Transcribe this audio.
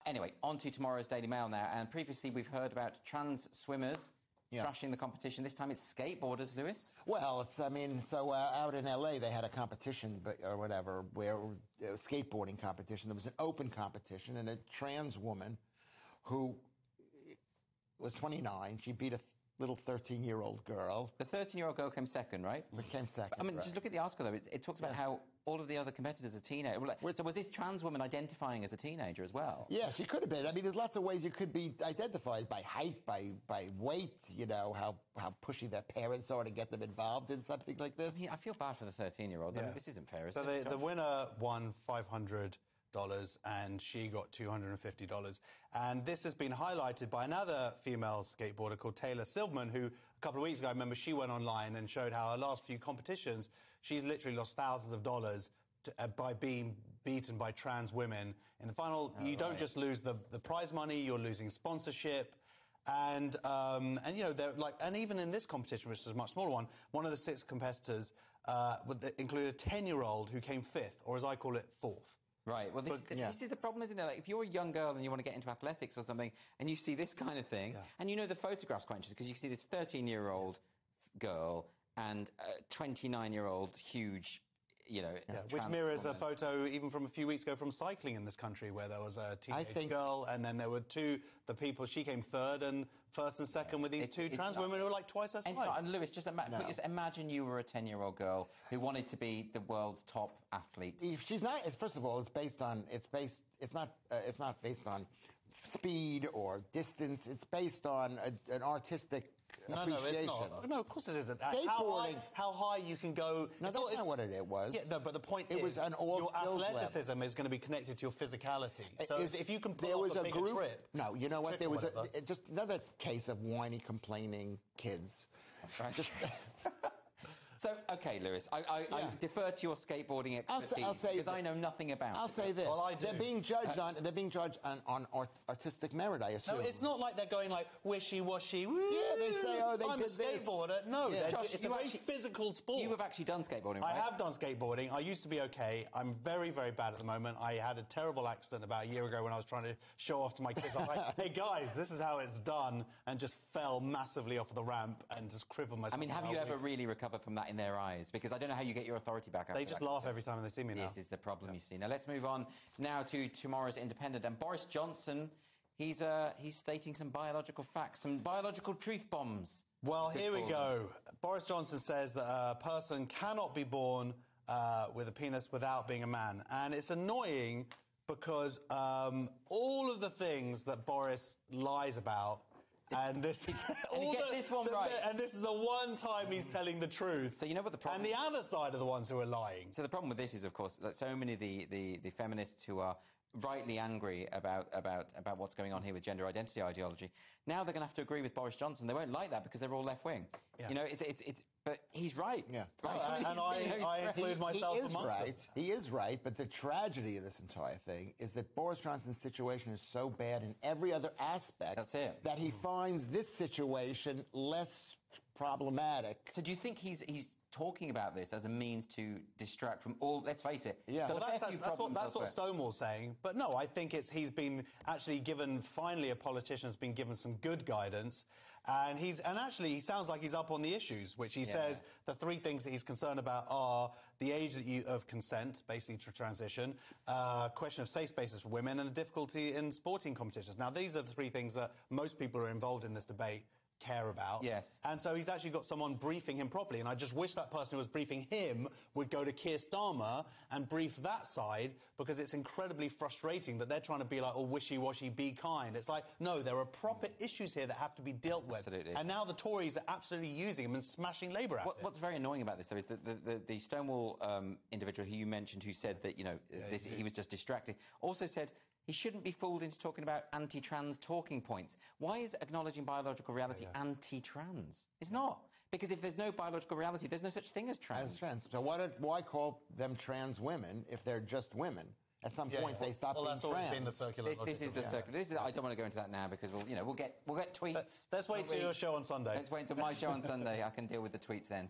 Anyway, on to tomorrow's Daily Mail now. And previously we've heard about trans swimmers crashing the competition. This time it's skateboarders, Lewis. Well, out in LA they had a competition or whatever, where a skateboarding competition. There was an open competition, and a trans woman who was 29. She beat a little 13-year-old girl. The 13-year-old girl came second, right? Came second. I mean, just look at the article, though. It talks about how all of the other competitors are teenagers. So was this trans woman identifying as a teenager as well? Yeah, she could have been. I mean, there's lots of ways you could be identified: by height, by weight, you know, how pushy their parents are to get them involved in something like this. I mean, I feel bad for the 13-year-old. I mean, this isn't fair, is it? So the winner won $500. And she got $250. And this has been highlighted by another female skateboarder called Taylor Silverman, who a couple of weeks ago, I remember she went online and showed how her last few competitions, she's literally lost thousands of dollars by being beaten by trans women. In the final, you don't just lose the prize money, you're losing sponsorship. And you know, they're like, and even in this competition, which is a much smaller one of the 6 competitors included a 10-year-old who came 5th, or as I call it, 4th. Right. Well, this is the problem, isn't it? Like, if you're a young girl and you want to get into athletics or something, and you see this kind of thing, and you know the photograph's quite interesting because you see this 13-year-old girl and a 29-year-old huge, you know... which mirrors a photo even from a few weeks ago from cycling in this country, where there was a teenage girl, and then there were the people, she came 3rd and 1st and 2nd with these 2 trans women who were like twice her size. And Lewis, just imagine you were a 10-year-old girl who wanted to be the world's top athlete. She's not. First of all, it's not based on speed or distance. It's based on an artistic appreciation. No, it's not. No, of course it isn't. Skateboarding. How high you can go. No, that's not what it was. Yeah, no, but the point is, was an your athleticism is going to be connected to your physicality. So if you can pull off a bigger trip... No, you know what? There was just another case of whiny, complaining kids. Right. So, OK, Lewis, I defer to your skateboarding expertise because I know nothing about it. I'll say this. Well, I do. They're being judged on artistic merit, I assume. No, it's not like they're going like wishy-washy. Woo, yeah, they say, oh, they I'm did a skateboarder. No, Josh, it's a very physical sport. You have actually done skateboarding, right? I have done skateboarding. I used to be OK. I'm very, very bad at the moment. I had a terrible accident about a year ago when I was trying to show off to my kids. I was like, hey, guys, this is how it's done, and just fell massively off the ramp and just crippled myself. I mean, have you ever really recovered from that in their eyes? Because I don't know how you get your authority back. They just laugh every time they see me now. This is the problem, you see. Now, let's move on now to tomorrow's Independent. And Boris Johnson, he's stating some biological facts, some biological truth bombs. Well, here we go. Boris Johnson says that a person cannot be born with a penis without being a man. And it's annoying because all of the things that Boris lies about, and this, and he gets this one right. And this is the one time he's telling the truth. So you know what the problem? And the other side are the ones who are lying. So the problem with this is, of course, that so many of the feminists who are rightly angry about what's going on here with gender identity ideology, now they're going to have to agree with Boris Johnson. They won't like that because they're all left wing. Yeah. You know, but he's right. Yeah. Right? And I include myself amongst them. He is right, but the tragedy of this entire thing is that Boris Johnson's situation is so bad in every other aspect that he finds this situation less problematic. So do you think he's talking about this as a means to distract from all... Let's face it. Yeah. Well, that's what Stonewall's saying. But no, I think he's been actually given... Finally, a politician has been given some good guidance. And actually, he sounds like he's up on the issues, which he says the 3 things that he's concerned about are the age of consent, basically to transition, question of safe spaces for women, and the difficulty in sporting competitions. Now, these are the 3 things that most people who are involved in this debate care about. Yes. And so he's actually got someone briefing him properly, and I just wish that person who was briefing him would go to Keir Starmer and brief that side, because it's incredibly frustrating that they're trying to be like, oh, wishy-washy, be kind. It's like, no, there are proper issues here that have to be dealt with. Absolutely. And now the Tories are absolutely using him and smashing Labour at it. What's very annoying about this, though, is that the Stonewall individual who you mentioned, who said that, you know, he was just distracting, also said he shouldn't be fooled into talking about anti-trans talking points. Why is acknowledging biological reality anti-trans? It's not. Because if there's no biological reality, there's no such thing as trans. So why call them trans women if they're just women? At some point, they stop being trans. Well, that's always been the circular logic. This is the circular. I don't want to go into that now because we'll get tweets. Let's wait till your show on Sunday. Let's wait until my show on Sunday. I can deal with the tweets then.